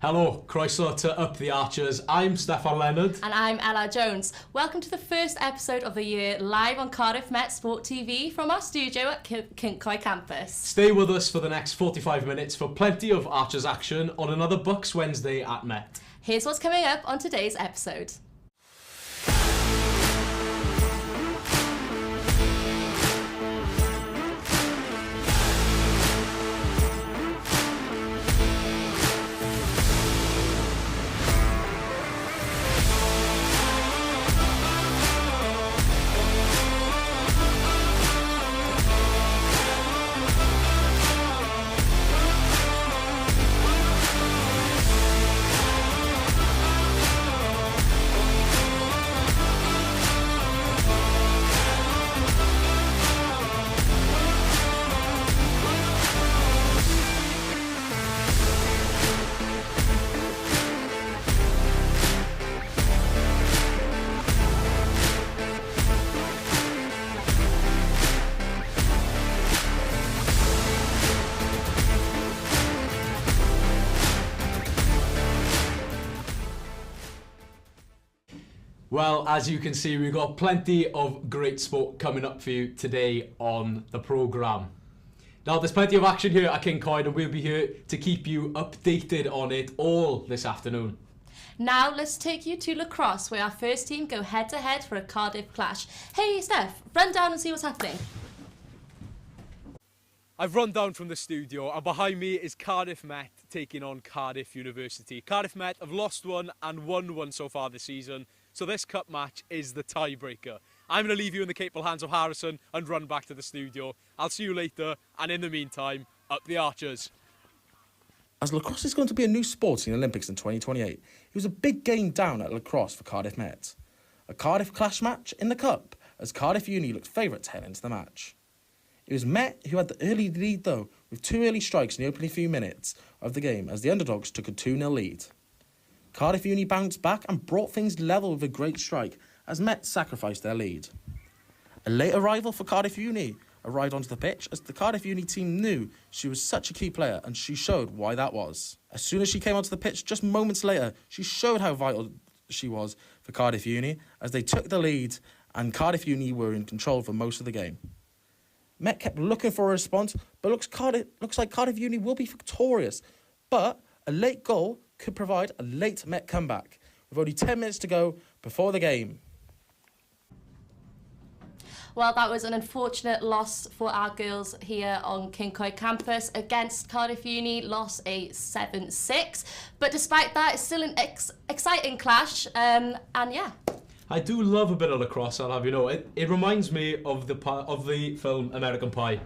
Hello, croeso to Up the Archers. I'm Steffan Leonard. And I'm Ella Jones. Welcome to the first episode of the year, live on Cardiff Met Sport TV from our studio at Kincoy campus. Stay with us for the next 45 minutes for plenty of Archers action on another Bucks Wednesday at Met. Here's what's coming up on today's episode. Well, as you can see, we've got plenty of great sport coming up for you today on the programme. Now, there's plenty of action here at Kincoy, and we'll be here to keep you updated on it all this afternoon. Now, let's take you to Lacrosse, where our first team go head-to-head for a Cardiff Clash. Hey, Steph, run down and see what's happening. I've run down from the studio, and behind me is Cardiff Met taking on Cardiff University. Cardiff Met have lost one and won one so far this season, so this cup match is the tiebreaker. I'm going to leave you in the capable hands of Harrison and run back to the studio. I'll see you later, and in the meantime, up the Archers. As lacrosse is going to be a new sport in the Olympics in 2028, it was a big game down at Lacrosse for Cardiff Met. A Cardiff Clash match in the cup, as Cardiff Uni looked favourite to head into the match. It was Met who had the early lead though, with two early strikes in the opening few minutes of the game as the underdogs took a 2-0 lead. Cardiff Uni bounced back and brought things level with a great strike as Met sacrificed their lead. A late arrival for Cardiff Uni arrived onto the pitch as the Cardiff Uni team knew she was such a key player, and she showed why that was. As soon as she came onto the pitch just moments later, she showed how vital she was for Cardiff Uni as they took the lead and Cardiff Uni were in control for most of the game. Met kept looking for a response, but looks like Cardiff Uni will be victorious. But a late goal could provide a late Met comeback, with only 10 minutes to go before the game. Well, that was an unfortunate loss for our girls here on Kincoy campus against Cardiff Uni, lost a 7-6. But despite that, it's still an exciting clash, and yeah. I do love a bit of lacrosse, I'll have you know. It reminds me of the film American Pie.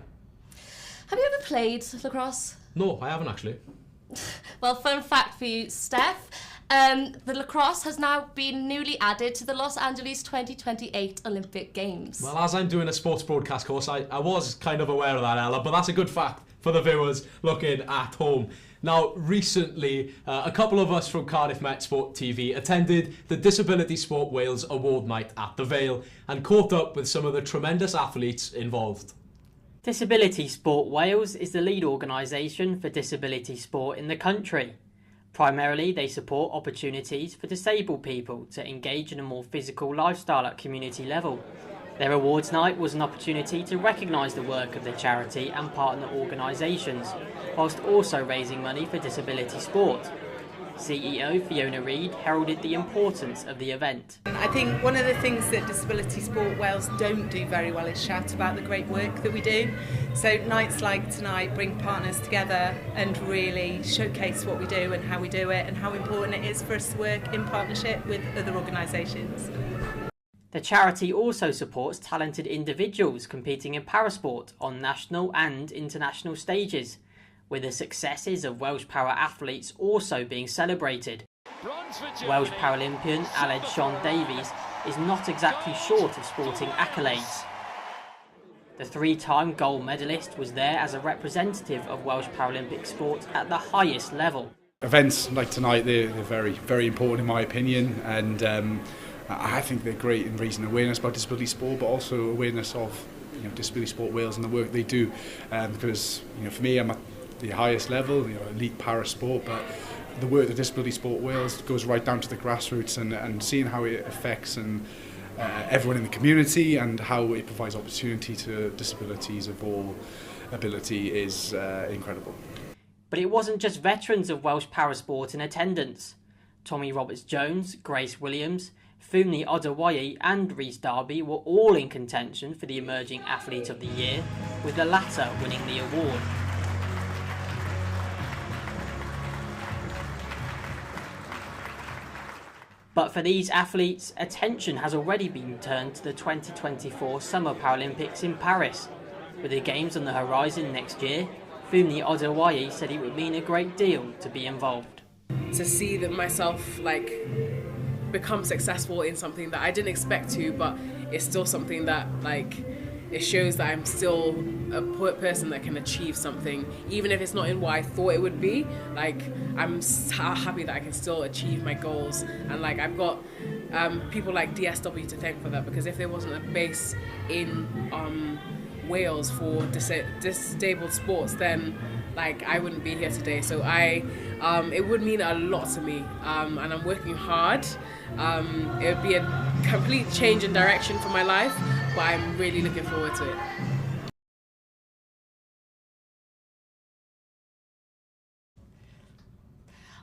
Have you ever played lacrosse? No, I haven't actually. Well, fun fact for you, Steph. The lacrosse has now been newly added to the Los Angeles 2028 Olympic Games. Well, as I'm doing a sports broadcast course, I was kind of aware of that, Ella, but that's a good fact for the viewers looking at home. Now, recently, a couple of us from Cardiff Met Sport TV attended the Disability Sport Wales Award Night at the Vale and caught up with some of the tremendous athletes involved. Disability Sport Wales is the lead organisation for disability sport in the country. Primarily, they support opportunities for disabled people to engage in a more physical lifestyle at community level. Their awards night was an opportunity to recognise the work of the charity and partner organisations, whilst also raising money for disability sport. CEO Fiona Reid heralded the importance of the event. I think one of the things that Disability Sport Wales don't do very well is shout about the great work that we do. So nights like tonight bring partners together and really showcase what we do and how we do it and how important it is for us to work in partnership with other organisations. The charity also supports talented individuals competing in parasport on national and international stages, with the successes of Welsh para athletes also being celebrated. Welsh Paralympian Aled Sean Davies is not exactly short of sporting accolades. The three-time gold medalist was there as a representative of Welsh Paralympic sport at the highest level. Events like tonight, they're very, very important in my opinion, and I think they're great in raising awareness about disability sport, but also awareness of Disability Sport Wales and the work they do. Because for me, I'm at the highest level, elite para sport, but the work that Disability Sport Wales goes right down to the grassroots, and seeing how it affects everyone in the community and how it provides opportunity to disabilities of all ability is incredible. But it wasn't just veterans of Welsh parasport in attendance. Tommy Roberts-Jones, Grace Williams, Funmi Oduwaye and Reese were all in contention for the Emerging Athlete of the Year, with the latter winning the award. But for these athletes, attention has already been turned to the 2024 Summer Paralympics in Paris. With the Games on the horizon next year, Funmi Oduwaye said it would mean a great deal to be involved. To see that myself become successful in something that I didn't expect to, but it's still something that it shows that I'm still a person that can achieve something, even if it's not in what I thought it would be. I'm happy that I can still achieve my goals, and I've got people like DSW to thank for that, because if there wasn't a base in Wales for disabled sports, then I wouldn't be here today. So it would mean a lot to me, and I'm working hard. It would be a complete change in direction for my life, but I'm really looking forward to it.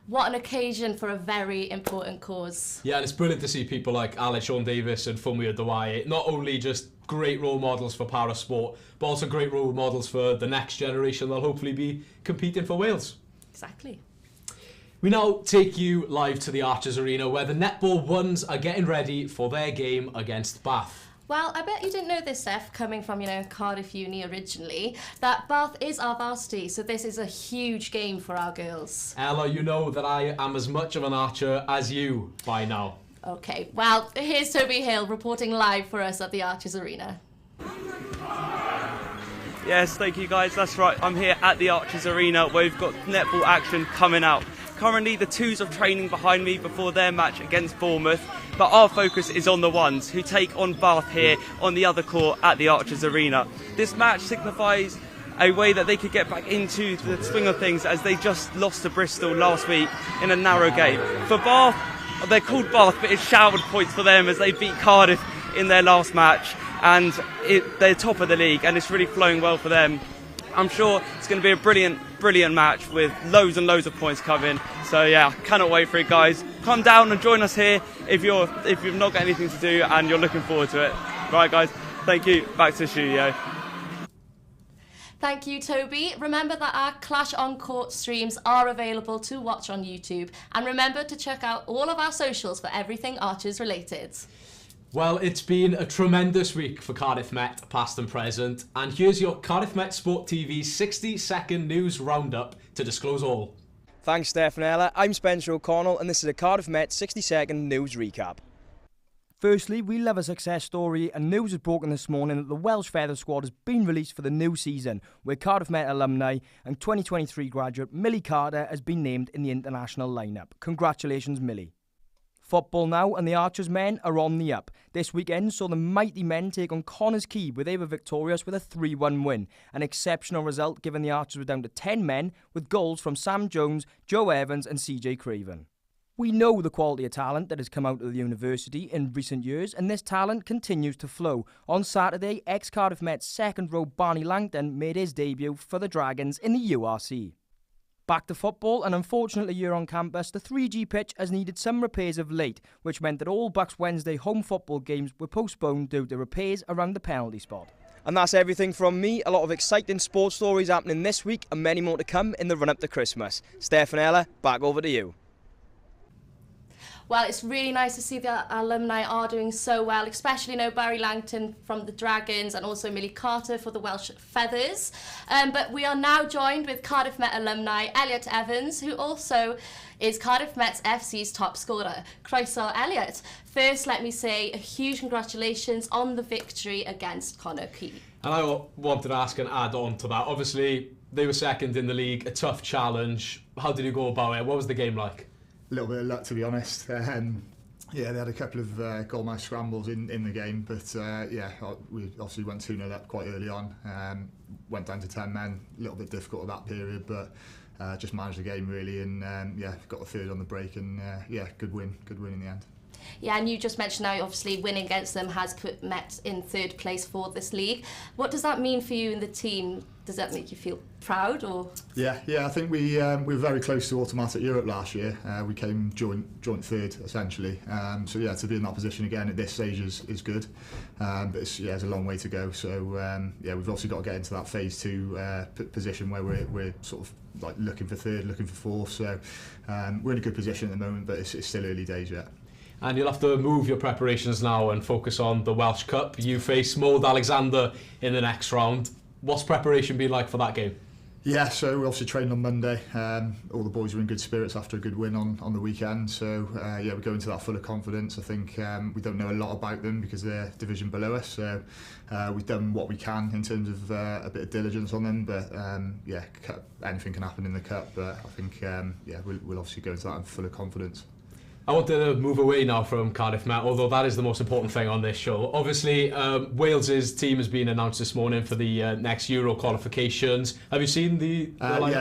What an occasion for a very important cause. Yeah, and it's brilliant to see people like Alex Sean Davis and Funmi Oduwaye, not only just great role models for para sport, but also great role models for the next generation that'll hopefully be competing for Wales. Exactly. We now take you live to the Archers Arena, where the netball ones are getting ready for their game against Bath. Well, I bet you didn't know this, Steph, coming from, Cardiff Uni originally, that Bath is our varsity, so this is a huge game for our girls. Ella, you know that I am as much of an archer as you by now. Okay, well, here's Toby Hill reporting live for us at the Archers Arena. Yes, thank you guys, that's right. I'm here at the Archers Arena where we've got netball action coming out. Currently the twos are training behind me before their match against Bournemouth, but our focus is on the ones who take on Bath here on the other court at the Archers Arena. This match signifies a way that they could get back into the swing of things, as they just lost to Bristol last week in a narrow game. For Bath, they're called Bath, but it's showered points for them as they beat Cardiff in their last match, and they're top of the league and it's really flowing well for them. I'm sure it's going to be a brilliant match with loads and loads of points coming. So yeah, cannot wait for it, guys. Come down and join us here if you've not got anything to do and you're looking forward to it. Right, guys, thank you. Back to the studio. Thank you, Toby. Remember that our Clash on Court streams are available to watch on YouTube. And remember to check out all of our socials for everything Archers related. Well, it's been a tremendous week for Cardiff Met, past and present. And here's your Cardiff Met Sport TV 60-second news roundup to disclose all. Thanks, Steph and Ella. I'm Spencer O'Connell, and this is a Cardiff Met 60-second news recap. Firstly, we love a success story, and news is broken this morning that the Welsh Feather Squad has been released for the new season, where Cardiff Met alumni and 2023 graduate Millie Carter has been named in the international lineup. Congratulations, Millie. Football now, and the Archers men are on the up. This weekend saw the mighty men take on Connors Quay, where they were victorious with a 3-1 win. An exceptional result given the Archers were down to 10 men, with goals from Sam Jones, Joe Evans and CJ Craven. We know the quality of talent that has come out of the university in recent years, and this talent continues to flow. On Saturday, ex-Cardiff Met's second row Barney Langton made his debut for the Dragons in the URC. Back to football, and unfortunately here on campus, the 3G pitch has needed some repairs of late, which meant that all Bucks Wednesday home football games were postponed due to repairs around the penalty spot. And that's everything from me. A lot of exciting sports stories happening this week and many more to come in the run-up to Christmas. Steph and Ella, back over to you. Well, it's really nice to see that our alumni are doing so well, especially, Barry Langton from the Dragons and also Millie Carter for the Welsh Feathers. But we are now joined with Cardiff Met alumni Elliot Evans, who also is Cardiff Met's FC's top scorer. Croeso, Elliot. First, let me say a huge congratulations on the victory against Connor Quay. And I wanted to ask and add on to that. Obviously, they were second in the league, a tough challenge. How did you go about it? What was the game like? A little bit of luck, to be honest. They had a couple of goal match scrambles in the game, but we obviously went 2-0 up quite early on. Went down to 10 men, a little bit difficult at that period, but just managed the game really, and got the third on the break, and good win in the end. Yeah, and you just mentioned now, obviously, winning against them has put Met in third place for this league. What does that mean for you and the team? Does that make you feel proud, or? Yeah, I think we were very close to Automatic Europe last year. We came joint third, essentially. To be in that position again at this stage is good. But it's a long way to go. So, we've obviously got to get into that phase 2 position where we're sort of like looking for third, looking for fourth. So, we're in a good position at the moment, but it's still early days yet. And you'll have to move your preparations now and focus on the Welsh Cup. You face Mold Alexander in the next round. What's preparation been like for that game? Yeah, so we obviously trained on Monday. All the boys were in good spirits after a good win on the weekend. So we go into that full of confidence. I think we don't know a lot about them because they're division below us. So we've done what we can in terms of a bit of diligence on them. But anything can happen in the cup. But I think we'll obviously go into that full of confidence. I wanted to move away now from Cardiff Met, although that is the most important thing on this show. Obviously, Wales's team has been announced this morning for the next Euro qualifications. Have you seen the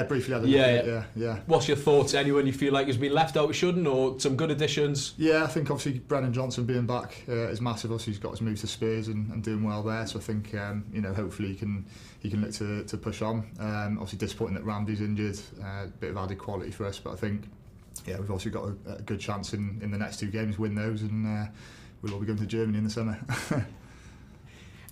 briefly. Yeah. What's your thoughts? Anyone you feel like has been left out, shouldn't, or some good additions? Yeah, I think obviously Brennan Johnson being back is massive. Obviously, he's got his move to Spurs and doing well there. So I think hopefully he can look to push on. Obviously, disappointing that Ramsey's injured. A bit of added quality for us, but I think. Yeah, we've also got a good chance in the next 2 games, win those, and we'll all be going to Germany in the summer.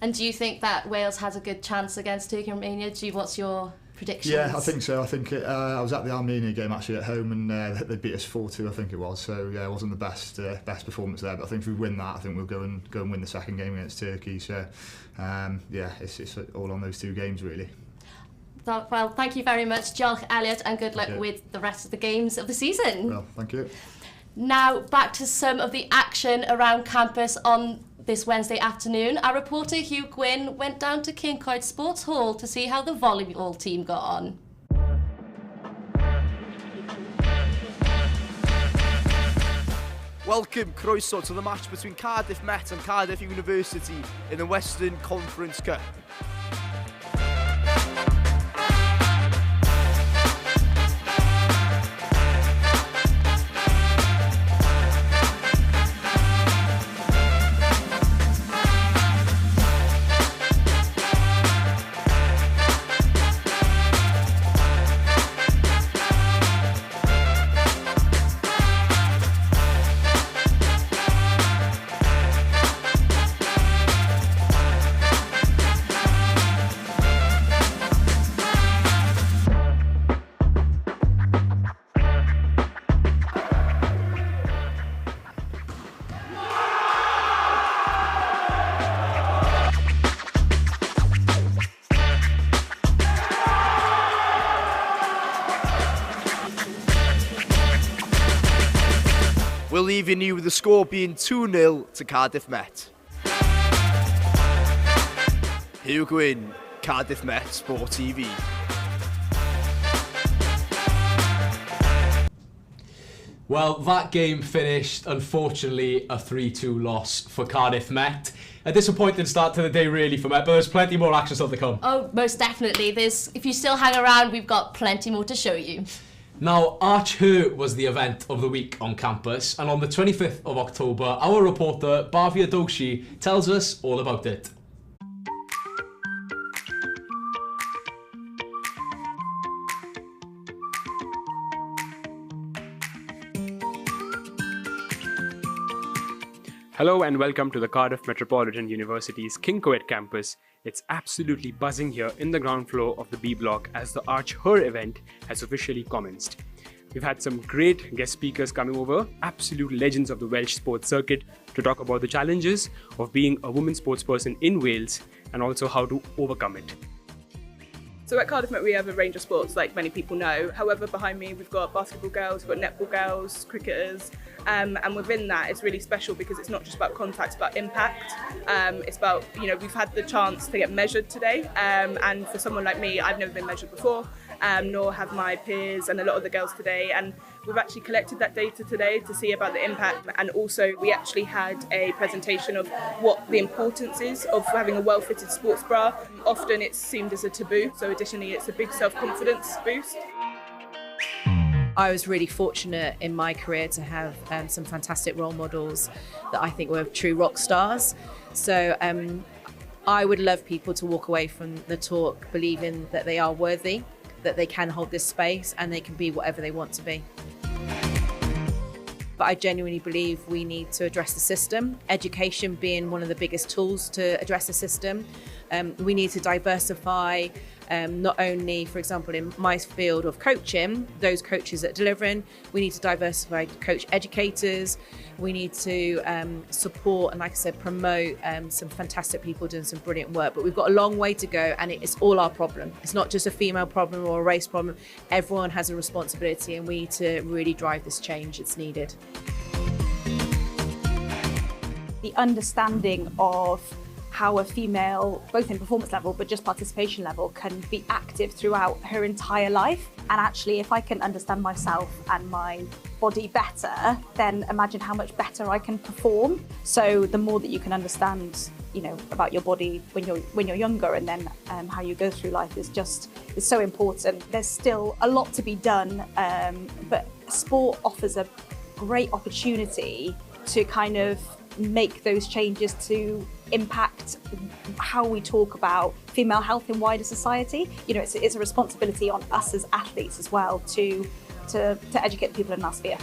And do you think that Wales has a good chance against Turkey and Romania? What's your predictions? Yeah, I think so. I think I was at the Armenia game actually at home, and they beat us 4-2, I think it was. So yeah, it wasn't the best performance there. But I think if we win that, I think we'll go and win the second game against Turkey. So it's all on those 2 games really. Well, thank you very much, Diolch, Elliot, and good luck with the rest of the games of the season. Well, thank you. Now, back to some of the action around campus on this Wednesday afternoon. Our reporter Hugh Gwynn went down to Kincoed Sports Hall to see how the volleyball team got on. Welcome, croeso, to the match between Cardiff Met and Cardiff University in the Western Conference Cup. We're leaving you with the score being 2-0 to Cardiff Met. Hugh Gwynn, Cardiff Met Sport TV. Well, that game finished, unfortunately, a 3-2 loss for Cardiff Met. A disappointing start to the day, really, for Met, but there's plenty more action still to come. Oh, most definitely. If you still hang around, we've got plenty more to show you. Now, Arch Her was the event of the week on campus, and on the 25th of October, our reporter, Bhavya Doshi, tells us all about it. Hello and welcome to the Cardiff Metropolitan University's Kincoed campus. It's absolutely buzzing here in the ground floor of the B block as the Arch Her event has officially commenced. We've had some great guest speakers coming over, absolute legends of the Welsh sports circuit, to talk about the challenges of being a woman sportsperson in Wales and also how to overcome it. So at Cardiff Met we have a range of sports like many people know. However, behind me we've got basketball girls, we've got netball girls, cricketers, and within that it's really special because it's not just about contact, it's about impact. It's about, we've had the chance to get measured today, and for someone like me, I've never been measured before, nor have my peers and a lot of the girls today, and we've actually collected that data today to see about the impact, and also we actually had a presentation of what the importance is of having a well-fitted sports bra. Often it's seen as a taboo, so additionally it's a big self-confidence boost. I was really fortunate in my career to have some fantastic role models that I think were true rock stars. So I would love people to walk away from the talk believing that they are worthy, that they can hold this space and they can be whatever they want to be. But I genuinely believe we need to address the system, education being one of the biggest tools to address the system. We need to diversify, not only, for example, in my field of coaching, those coaches that are delivering. We need to diversify coach educators. We need to support and, like I said, promote some fantastic people doing some brilliant work. But we've got a long way to go, and it's all our problem. It's not just a female problem or a race problem. Everyone has a responsibility, and we need to really drive this change that's needed. The understanding of how a female, both in performance level but just participation level, can be active throughout her entire life. And actually, if I can understand myself and my body better, then imagine how much better I can perform. So the more that you can understand, about your body when you're younger, and then how you go through life is so important. There's still a lot to be done, but sport offers a great opportunity to kind of make those changes to impact how we talk about female health in wider society. It's a responsibility on us as athletes as well to educate the people in our sphere.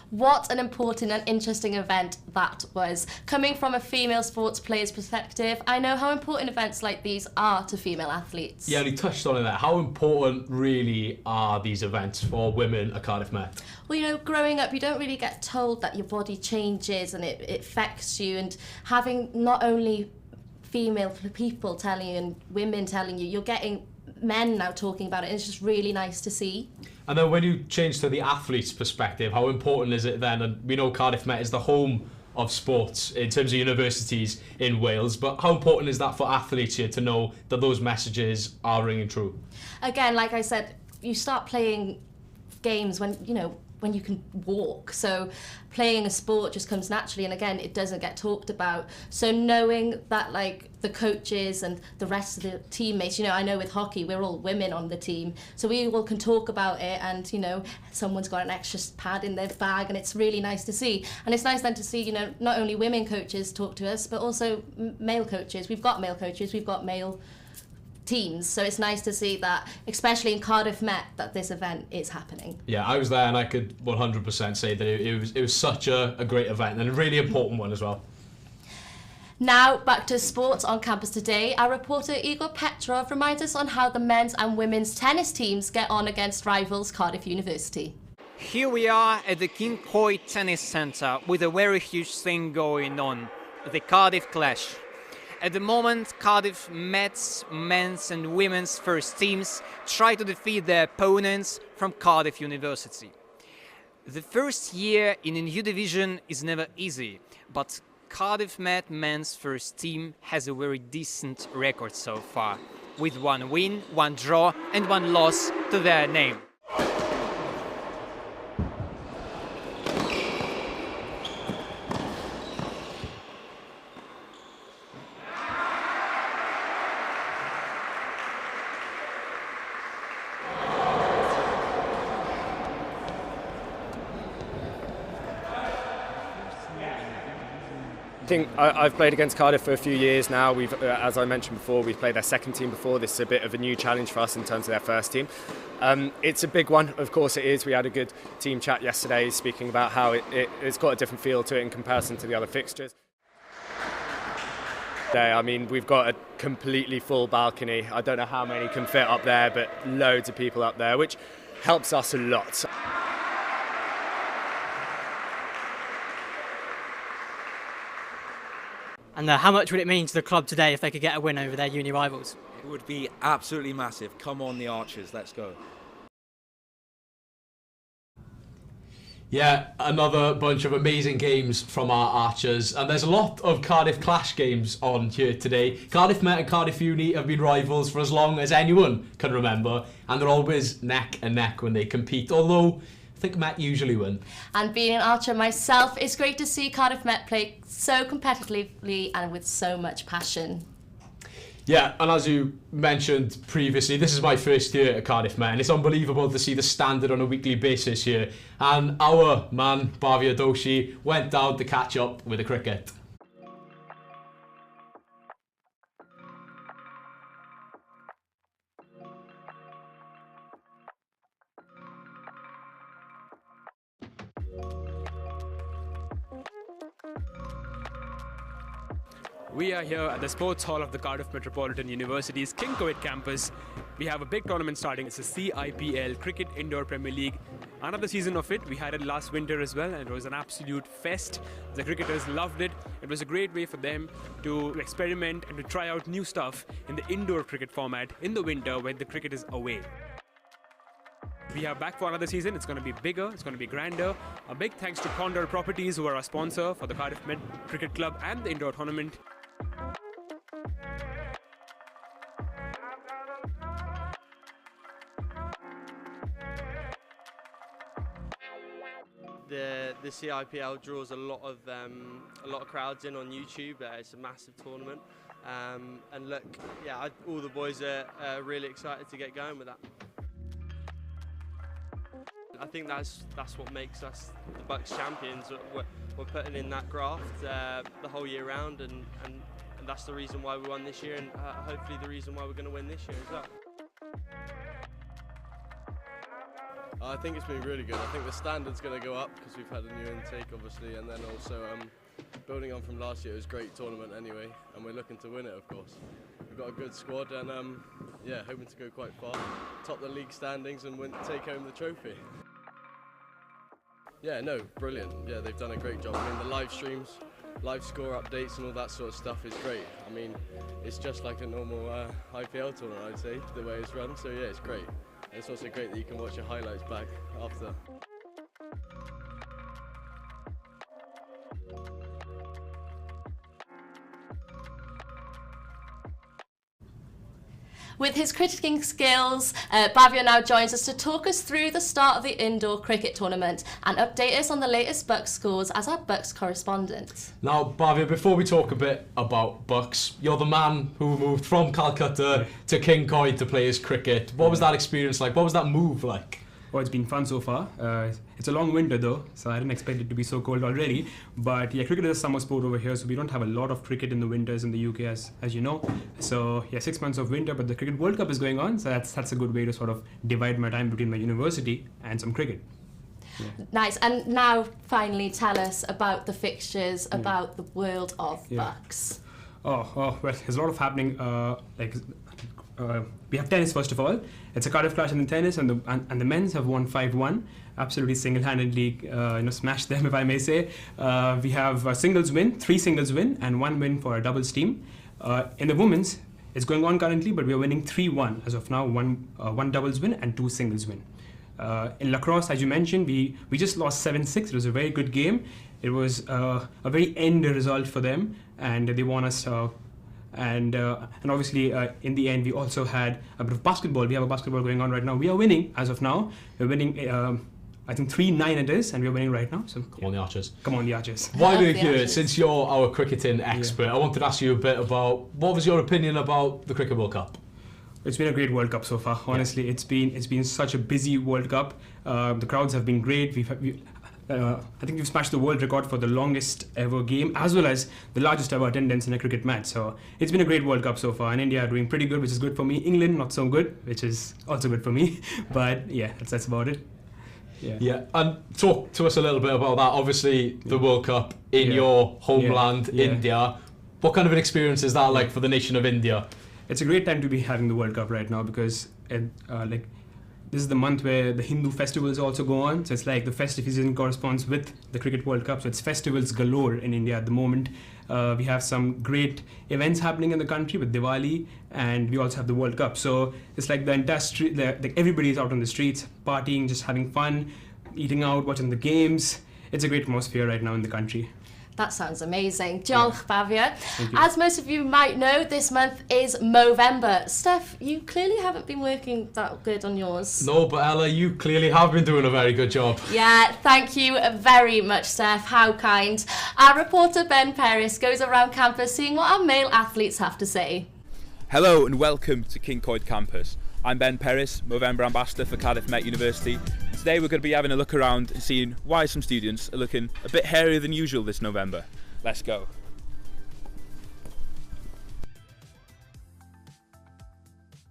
What an important and interesting event that was. Coming from a female sports player's perspective, I know how important events like these are to female athletes. Yeah, and you touched on it there. How important really are these events for women at Cardiff Met? Well, growing up, you don't really get told that your body changes and it affects you, and having not only female people telling you and women telling you, you're getting men now talking about it, and it's just really nice to see. And then when you change to the athlete's perspective, how important is it then? And we know Cardiff Met is the home of sports in terms of universities in Wales, but how important is that for athletes here to know that those messages are ringing true? Again, like I said, you start playing games when you can walk, so playing a sport just comes naturally, and again, it doesn't get talked about. So knowing that, like, the coaches and the rest of the teammates, I know with hockey we're all women on the team, so we all can talk about it, and someone's got an extra pad in their bag, and it's really nice to see. And it's nice then to see not only women coaches talk to us, but also male coaches. We've got male coaches, we've got male teams, so it's nice to see that, especially in Cardiff Met, that this event is happening. Yeah, I was there, and I could 100% say that it was such a great event, and a really important one as well. Now back to sports on campus today. Our reporter Igor Petrov reminds us on how the men's and women's tennis teams get on against rivals Cardiff University. Here we are at the King Coy Tennis Centre with a very huge thing going on, the Cardiff Clash. At the moment, Cardiff Met's men's and women's first teams try to defeat their opponents from Cardiff University. The first year in a new division is never easy, but Cardiff Met men's first team has a very decent record so far, with 1 win, 1 draw and 1 loss to their name. I think I've played against Cardiff for a few years now. We've, as I mentioned before, we've played their second team before. This is a bit of a new challenge for us in terms of their first team. It's a big one, of course it is. We had a good team chat yesterday speaking about how it's got a different feel to it in comparison to the other fixtures. I mean, we've got a completely full balcony. I don't know how many can fit up there, but loads of people up there, which helps us a lot. And how much would it mean to the club today if they could get a win over their uni rivals? It would be absolutely massive. Come on, the Archers, let's go. Yeah, another bunch of amazing games from our Archers, and there's a lot of Cardiff Clash games on here today. Cardiff Met and Cardiff Uni have been rivals for as long as anyone can remember, and they're always neck and neck when they compete, although I think Met usually win. And being an Archer myself, it's great to see Cardiff Met play so competitively and with so much passion. Yeah, and as you mentioned previously, this is my first year at Cardiff Met, and it's unbelievable to see the standard on a weekly basis here. And our man, Bhavya Doshi, went down to catch up with the cricket. We are here at the Sports Hall of the Cardiff Metropolitan University's King Kuwait campus. We have a big tournament starting. It's the CIPL, Cricket Indoor Premier League. Another season of it. We had it last winter as well, and it was an absolute fest. The cricketers loved it. It was a great way for them to experiment and to try out new stuff in the indoor cricket format in the winter when the cricket is away. We are back for another season. It's going to be bigger, it's going to be grander. A big thanks to Condor Properties, who are our sponsor for the Cardiff Met Cricket Club and the indoor tournament. The CIPL draws a lot of crowds in on YouTube. It's a massive tournament, and look, yeah, all the boys are really excited to get going with that. I think that's what makes us the Bucks champions. We're putting in that graft the whole year round, and that's the reason why we won this year, and hopefully the reason why we're going to win this year as well. I think it's been really good. I think the standard's going to go up because we've had a new intake, obviously, and then also building on from last year, it was a great tournament anyway, and we're looking to win it, of course. We've got a good squad, and yeah, hoping to go quite far, top the league standings, and take home the trophy. Yeah, no, brilliant. Yeah, they've done a great job. I mean, the live streams, live score updates, and all that sort of stuff is great. I mean, it's just like a normal IPL tournament, I'd say, the way it's run. So yeah, it's great. And it's also great that you can watch your highlights back after. With his cricketing skills, Bhavya now joins us to talk us through the start of the indoor cricket tournament and update us on the latest Bucks scores as our Bucks correspondent. Now, Bhavya, before we talk a bit about Bucks, you're the man who moved from Calcutta to King Kuwait to play his cricket. What was that experience like? What was that move like? Well, it's been fun so far. It's a long winter though, so I didn't expect it to be so cold already. But yeah, cricket is a summer sport over here, so we don't have a lot of cricket in the winters in the UK, as you know. So yeah, 6 months of winter, but the Cricket World Cup is going on, so that's a good way to sort of divide my time between my university and some cricket. Yeah. Nice. And now, finally, tell us about the fixtures, about the world of Bucks. Well, there's a lot of happening. We have tennis first of all. It's a Cardiff Clash in the tennis, and the men's have won 5-1. Absolutely single-handedly, smashed them, if I may say. We have a singles win, 3 singles win, and 1 win for our doubles team. In the women's, it's going on currently, but we are winning 3-1 as of now. One doubles win and 2 singles win. In Lacrosse, as you mentioned, we just lost 7-6. It was a very good game. It was a very end result for them, and they won us. And obviously, in the end, we also had a bit of basketball. We have a basketball going on right now. We are winning as of now. We're winning, I think 3-9 it is, and we're winning right now. So come on the Archers. Come on the Archers. While we're here, since you're our cricketing expert, I wanted to ask you a bit about what was your opinion about the Cricket World Cup? It's been a great World Cup so far. Honestly, it's been such a busy World Cup. The crowds have been great. I think we've smashed the world record for the longest ever game, as well as the largest ever attendance in a cricket match. So it's been a great World Cup so far, and India are doing pretty good, which is good for me. England, not so good, which is also good for me. But yeah, that's about it. Yeah, and talk to us a little bit about that. Obviously, the World Cup in your homeland, India. What kind of an experience is that like for the nation of India? It's a great time to be having the World Cup right now because this is the month where the Hindu festivals also go on. So it's like the festive season corresponds with the Cricket World Cup. So it's festivals galore in India at the moment. We have some great events happening in the country with Diwali, and we also have the World Cup. So it's like the industry, everybody's out on the streets, partying, just having fun, eating out, watching the games. It's a great atmosphere right now in the country. That sounds amazing. Diolch, Bhavya. As most of you might know, this month is Movember. Steph, you clearly haven't been working that good on yours. No, but Ella, you clearly have been doing a very good job. Yeah, thank you very much, Steph. How kind. Our reporter Ben Paris goes around campus seeing what our male athletes have to say. Hello and welcome to Kincoid Campus. I'm Ben Perris, Movember Ambassador for Cardiff Met University. Today we're going to be having a look around and seeing why some students are looking a bit hairier than usual this November. Let's go.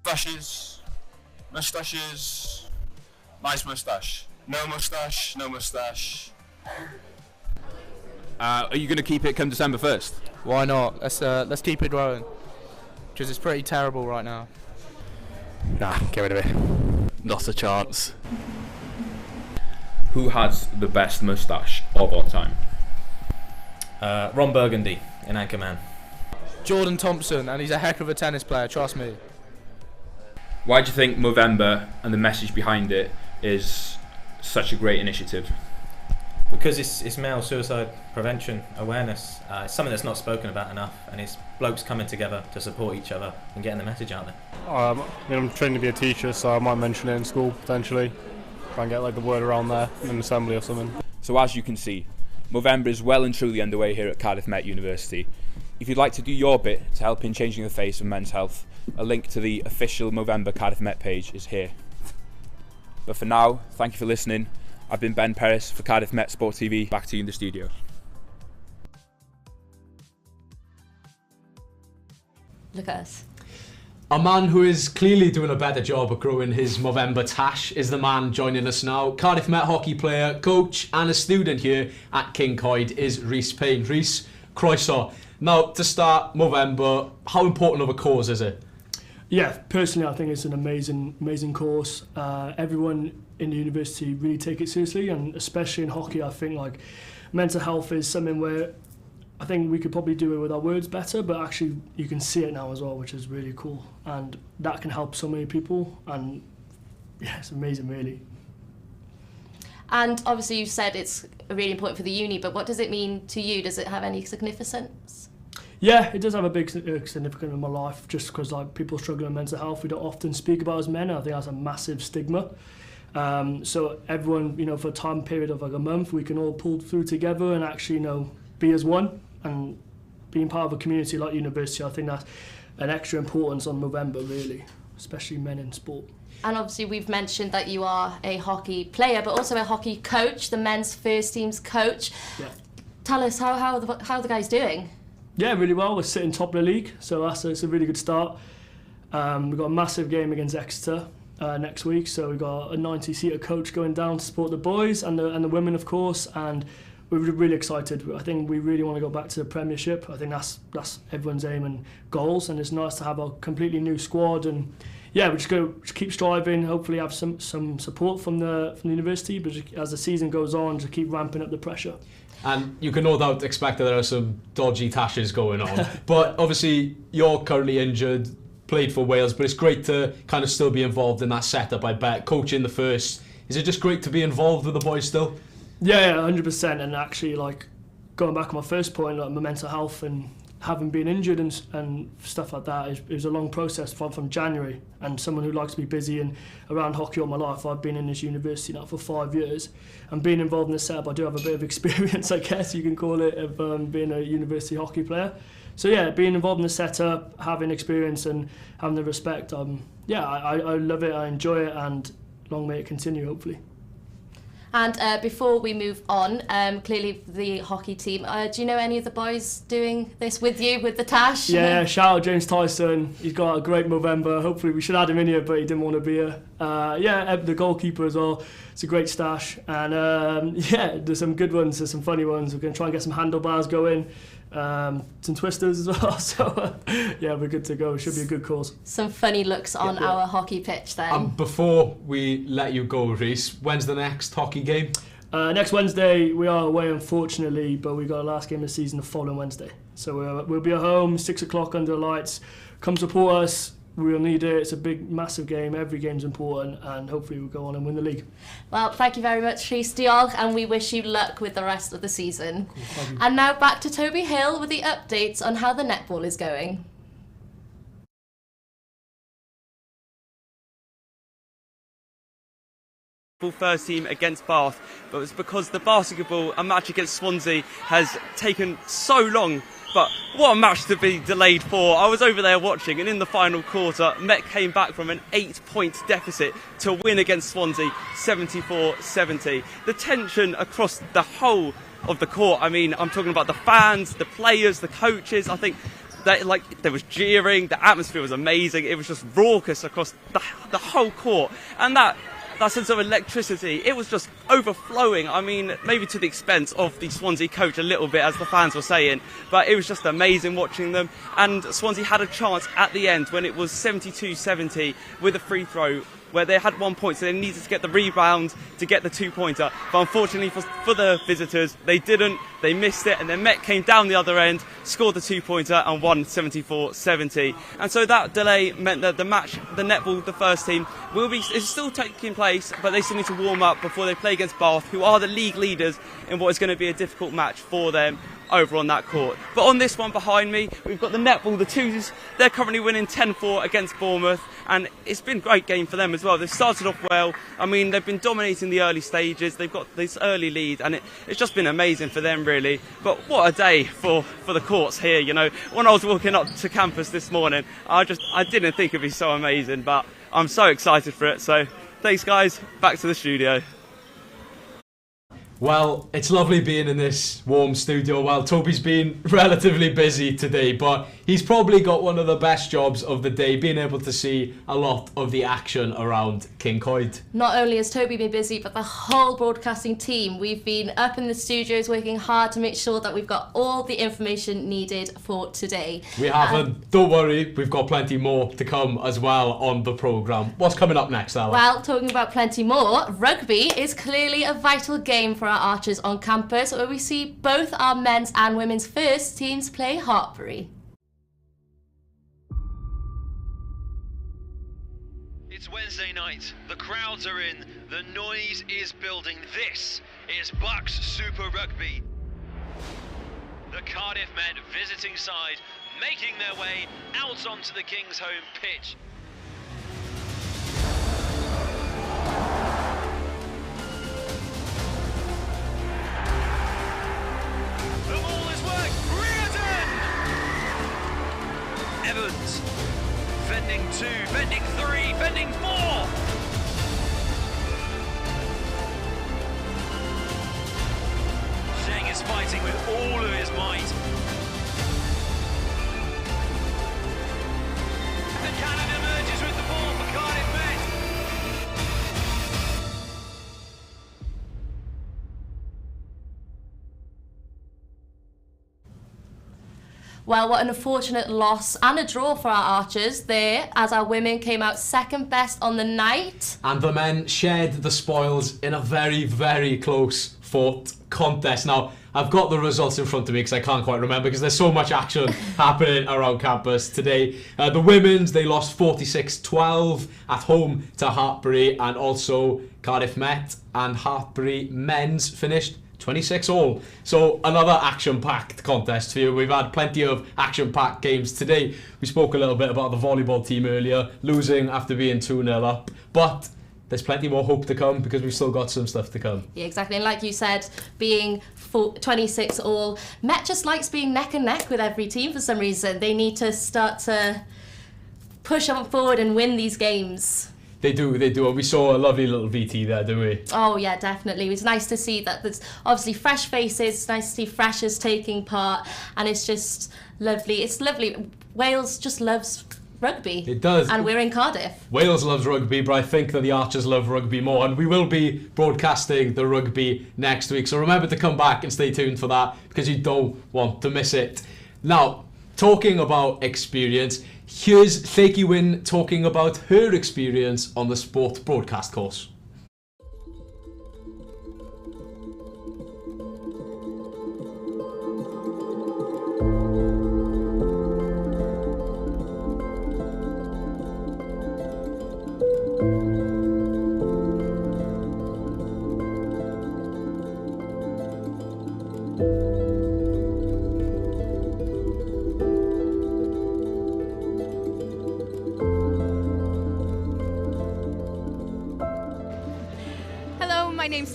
Moustaches, nice moustache. No moustache. Are you going to keep it come December 1st? Why not? Let's keep it growing. Because it's pretty terrible right now. Nah, get rid of it. Not a chance. Who has the best moustache of all time? Ron Burgundy in Anchorman. Jordan Thompson, and he's a heck of a tennis player, trust me. Why do you think Movember and the message behind it is such a great initiative? Because it's male suicide prevention awareness. It's something that's not spoken about enough, and it's blokes coming together to support each other and getting the message out there. I'm training to be a teacher, so I might mention it in school potentially. Try and get the word around there in an assembly or something. So as you can see, Movember is well and truly underway here at Cardiff Met University. If you'd like to do your bit to help in changing the face of men's health, a link to the official Movember Cardiff Met page is here. But for now, thank you for listening. I've been Ben Perris for Cardiff Met Sport TV. Back to you in the studio. Look at us. A man who is clearly doing a better job of growing his Movember tash is the man joining us now. Cardiff Met hockey player, coach and a student here at Kincoid is Reese Payne. Reese, croeso. Now, to start Movember, how important of a cause is it? Yeah, personally I think it's an amazing course. Everyone in the university really take it seriously, and especially in hockey I think mental health is something where I think we could probably do it with our words better, but actually you can see it now as well, which is really cool, and that can help so many people, and yeah, it's amazing really. And obviously you said it's really important for the uni, but what does it mean to you? Does it have any significance? Yeah, it does have a big significance in my life, just because people struggle with mental health. We don't often speak about it as men, and I think that's a massive stigma. So everyone, for a time period of a month, we can all pull through together and actually, be as one, and being part of a community like university, I think that's an extra importance on November, really, especially men in sport. And obviously we've mentioned that you are a hockey player, but also a hockey coach, the men's first team's coach. Yeah. Tell us, how are the guys doing? Yeah, really well. We're sitting top of the league, so it's a really good start. We've got a massive game against Exeter next week, so we've got a 90-seater coach going down to support the boys and the women, of course, and we're really excited. I think we really want to go back to the Premiership. I think that's everyone's aim and goals, and it's nice to have a completely new squad, and yeah, we just keep striving, hopefully have some support from the university, but as the season goes on, just keep ramping up the pressure. And you can no doubt expect that there are some dodgy tashes going on. But obviously, you're currently injured, played for Wales, but it's great to kind of still be involved in that setup, I bet. Coaching the first, is it just great to be involved with the boys still? Yeah, 100%. And actually, going back on my first point, my mental health and having been injured and stuff like that, it was a long process from January. And someone who likes to be busy and around hockey all my life, I've been in this university now for 5 years. And being involved in the setup, I do have a bit of experience, I guess you can call it, of being a university hockey player. So yeah, being involved in the setup, having experience and having the respect, I love it, I enjoy it, and long may it continue, hopefully. And before we move on, clearly the hockey team, do you know any of the boys doing this with you, with the tash? Yeah, shout out James Tyson. He's got a great Movember. Hopefully we should have him in here, but he didn't want to be here. The goalkeeper as well. It's a great stash. And there's some good ones, there's some funny ones. We're going to try and get some handlebars going. Some twisters as well, so we're good to go. It should be a good cause. Some funny looks on our hockey pitch then. Before we let you go, Reese, when's the next hockey game? Next Wednesday. We are away, unfortunately, but we got our last game of the season the following Wednesday. So we'll be at home, 6 o'clock under the lights. Come support us. We'll need it. It's a big, massive game. Every game's important, and hopefully we'll go on and win the league. Well, thank you very much, Reese, diolch, and we wish you luck with the rest of the season. Cool, and now back to Toby Hill with the updates on how the netball is going. first team against Bath, but it's because the basketball, a match against Swansea, has taken so long. But what a match to be delayed for. I was over there watching, and in the final quarter, Met came back from an 8-point deficit to win against Swansea 74-70. The tension across the whole of the court, I mean, I'm talking about the fans, the players, the coaches. I think that, there was jeering, the atmosphere was amazing. It was just raucous across the whole court. And that sense of electricity, it was just overflowing. I mean, maybe to the expense of the Swansea coach a little bit, as the fans were saying, but it was just amazing watching them. And Swansea had a chance at the end when it was 72-70 with a free throw, where they had 1 point, so they needed to get the rebound to get the 2-pointer. But unfortunately for the visitors, they didn't. They missed it, and then Met came down the other end, scored the 2-pointer and won 74-70. And so that delay meant that the match, the netball, the first team, is still taking place, but they still need to warm up before they play against Bath, who are the league leaders in what is going to be a difficult match for them over on that court. But on this one behind me, we've got the netball, the twos. They're currently winning 10-4 against Bournemouth, and it's been a great game for them as well. They've started off well. I mean, they've been dominating the early stages. They've got this early lead, and it's just been amazing for them, really. But what a day for the courts here, you know. When I was walking up to campus this morning, I didn't think it'd be so amazing, but I'm so excited for it. So thanks, guys. Back to the studio. Well, it's lovely being in this warm studio. Well, Toby's been relatively busy today, but he's probably got one of the best jobs of the day, being able to see a lot of the action around Kincoid. Not only has Toby been busy, but the whole broadcasting team. We've been up in the studios working hard to make sure that we've got all the information needed for today. We haven't. Don't worry, we've got plenty more to come as well on the programme. What's coming up next, Ella? Well, talking about plenty more, rugby is clearly a vital game for our Archers on campus, where we see both our men's and women's first teams play Hartpury. It's Wednesday night, the crowds are in, the noise is building. This is Bucks Super Rugby. The Cardiff men visiting side, making their way out onto the King's home pitch. The ball is worked. Reardon! Evans. Fending 2, fending 3, fending 4. Sheng is fighting with all of his might. The cannon emerges with the ball for Cardiff Met. Well, what an unfortunate loss and a draw for our Archers there, as our women came out second best on the night. And the men shared the spoils in a very, very close fought contest. Now, I've got the results in front of me because I can't quite remember because there's so much action happening around campus today. The women's, they lost 46-12 at home to Hartpury, and also Cardiff Met and Hartpury men's finished 26-all. So another action-packed contest for you. We've had plenty of action-packed games today. We spoke a little bit about the volleyball team earlier, losing after being 2-0 up. But there's plenty more hope to come because we've still got some stuff to come. Yeah, exactly. And like you said, being 26-all, Met just likes being neck and neck with every team for some reason. They need to start to push on forward and win these games. They do. And we saw a lovely little VT there, didn't we? Oh, yeah, definitely. It was nice to see that there's obviously fresh faces. It's nice to see freshers taking part. And it's just lovely. It's lovely. Wales just loves rugby. It does. And we're in Cardiff. Wales loves rugby, but I think that the Archers love rugby more. And we will be broadcasting the rugby next week. So remember to come back and stay tuned for that because you don't want to miss it. Now, talking about experience, here's Fakey Wynn talking about her experience on the sport broadcast course.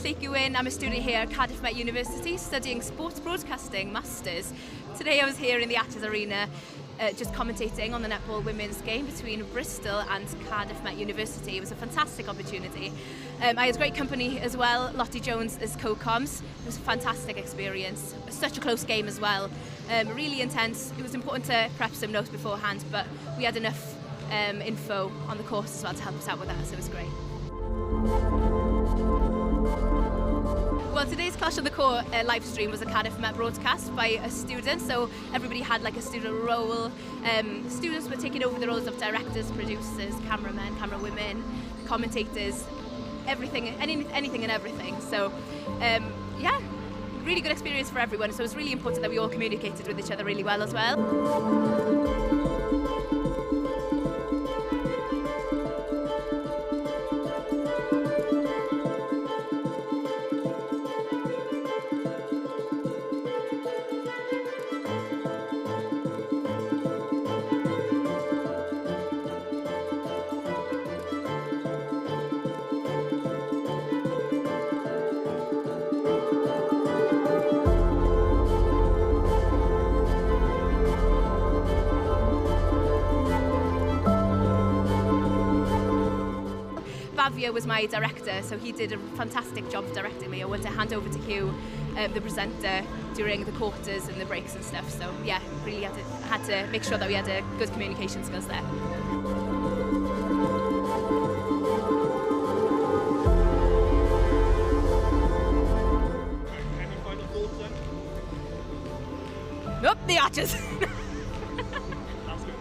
name's Lacey Wynn. I'm a student here at Cardiff Met University studying Sports Broadcasting Masters. Today I was here in the Arches Arena just commentating on the netball women's game between Bristol and Cardiff Met University. It was a fantastic opportunity. I had great company as well, Lottie Jones as co-coms. It was a fantastic experience. Such a close game as well. Really intense. It was important to prep some notes beforehand, but we had enough info on the course as well to help us out with that, so it was great. Well, today's Clash on the Court live stream was a Cardiff Met broadcast by a student, so everybody had like a student role. Students were taking over the roles of directors, producers, cameramen, camerawomen, commentators, everything, anything and everything. So, yeah, really good experience for everyone. So it was really important that we all communicated with each other really well as well. Was my director, so he did a fantastic job of directing me. I wanted to hand over to Hugh, the presenter, during the quarters and the breaks and stuff. So yeah, really had to make sure that we had a good communication skills there. Any final thoughts then? Nope, the Archers. That's good.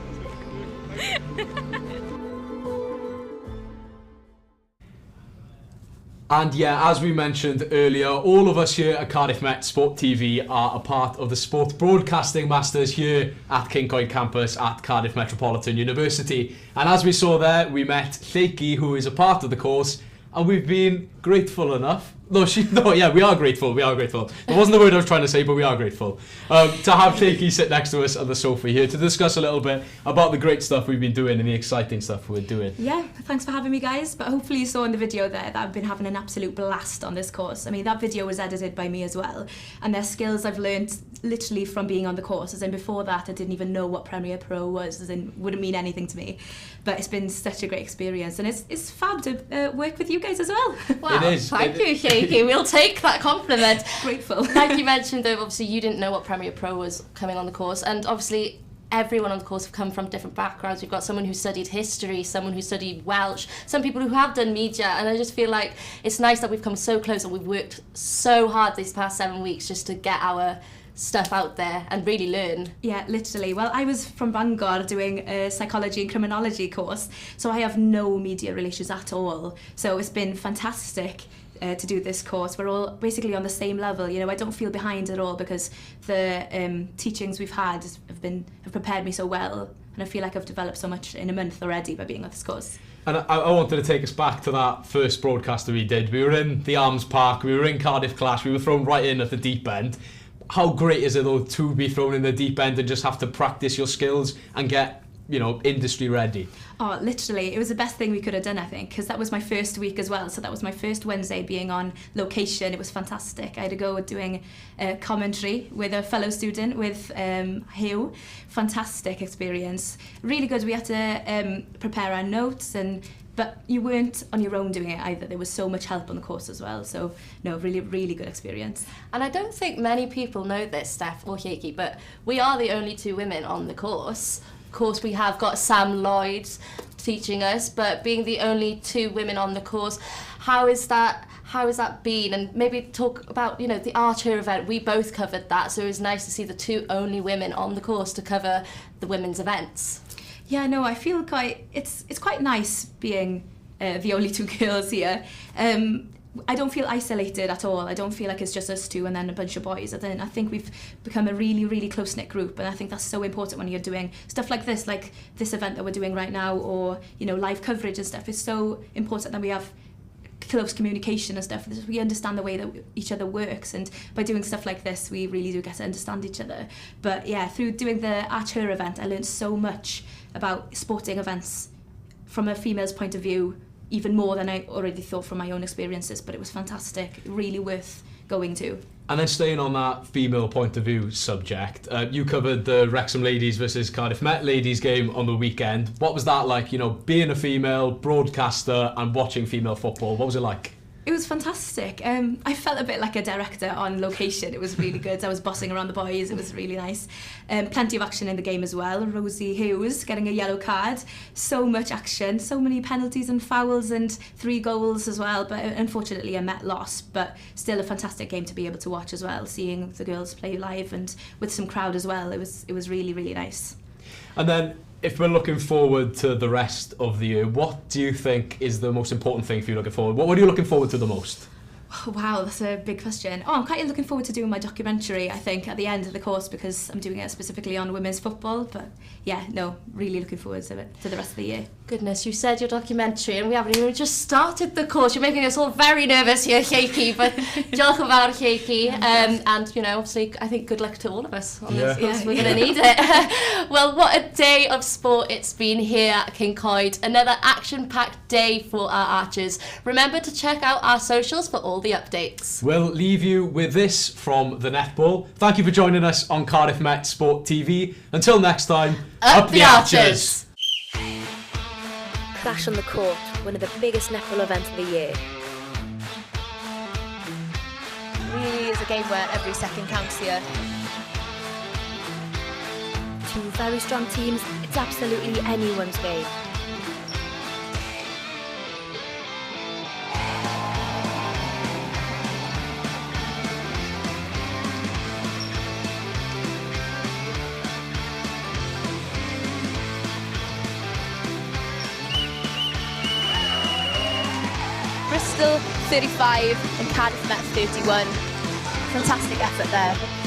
And yeah, as we mentioned earlier, all of us here at Cardiff Met Sport TV are a part of the Sports Broadcasting Masters here at Kincoid campus at Cardiff Metropolitan University. And as we saw there, we met Lacey, who is a part of the course, and we've been grateful enough. We are grateful. That wasn't the word I was trying to say, but we are grateful to have Lacey sit next to us on the sofa here to discuss a little bit about the great stuff we've been doing and the exciting stuff we're doing. Yeah, thanks for having me, guys. But hopefully you saw in the video there that I've been having an absolute blast on this course. I mean, that video was edited by me as well, and there's skills I've learned literally from being on the course. As in, before that, I didn't even know what Premiere Pro was, as in, wouldn't mean anything to me. But it's been such a great experience, and it's fab to work with you guys as well. Wow, it is. Thank you, Shaky. We'll take that compliment. Grateful. Like you mentioned, though, obviously you didn't know what Premiere Pro was coming on the course, and obviously everyone on the course have come from different backgrounds. We've got someone who studied history, someone who studied Welsh, some people who have done media, and I just feel like it's nice that we've come so close and we've worked so hard these past 7 weeks just to get our stuff out there and really learn. Yeah, literally. Well, I was from Bangor doing a psychology and criminology course, so I have no media relations at all. So it's been fantastic to do this course. We're all basically on the same level. You know, I don't feel behind at all because the teachings we've had have prepared me so well, and I feel like I've developed so much in a month already by being on this course. And I wanted to take us back to that first broadcast that we did. We were in the Arms Park, we were in Cardiff Clash, we were thrown right in at the deep end. How great is it though to be thrown in the deep end and just have to practice your skills and get, industry ready? Oh, literally, it was the best thing we could have done, I think, because that was my first week as well. So that was my first Wednesday being on location. It was fantastic. I had to go doing commentary with a fellow student, with Hugh. Fantastic experience. Really good. We had to prepare our notes, but you weren't on your own doing it either. There was so much help on the course as well. So, no, really, really good experience. And I don't think many people know this, Steph or Hieki, but we are the only two women on the course. Of course, we have got Sam Lloyd teaching us, but being the only two women on the course, how has that been? And maybe talk about, the Archer event. We both covered that, so it was nice to see the two only women on the course to cover the women's events. Yeah, no, I feel it's quite nice being the only two girls here. I don't feel isolated at all. I don't feel like it's just us two and then a bunch of boys. I think we've become a really, really close-knit group, and I think that's so important when you're doing stuff like this event that we're doing right now, or live coverage and stuff. It's so important that we have close communication and stuff. We understand the way that each other works, and by doing stuff like this, we really do get to understand each other. But yeah, through doing the Archer event, I learned so much about sporting events from a female's point of view, even more than I already thought from my own experiences, but it was fantastic, really worth going to. And then staying on that female point of view subject, you covered the Wrexham ladies versus Cardiff Met ladies game on the weekend. What was that like, being a female broadcaster and watching female football? What was it like? It was fantastic. I felt a bit like a director on location. It was really good. I was bossing around the boys. It was really nice. Plenty of action in the game as well. Rosie Hughes getting a yellow card. So much action. So many penalties and fouls and 3 goals as well. But unfortunately a Met loss. But still a fantastic game to be able to watch as well. Seeing the girls play live and with some crowd as well. It was really, really nice. And then, if we're looking forward to the rest of the year, what do you think is the most important thing for you looking forward? What are you looking forward to the most? Oh, wow, that's a big question. I'm quite looking forward to doing my documentary, I think, at the end of the course, because I'm doing it specifically on women's football. But yeah, no, really looking forward to it, to the rest of the year. Goodness, you said your documentary and we haven't even just started the course. You're making us all very nervous here, Shaky, but diolch yn fawr, Shaky. And, obviously, I think good luck to all of us on this course. We're going to need it. Well, what a day of sport it's been here at Kincoed. Another action-packed day for our archers. Remember to check out our socials for all the updates. We'll leave you with this from the netball. Thank you for joining us on Cardiff Met Sport TV. Until next time, up the archers! Clash on the court, one of the biggest netball events of the year. Really is a game where every second counts here. 2 very strong teams, it's absolutely anyone's game. Bristol 35 and Cardiff Met 31. Fantastic effort there.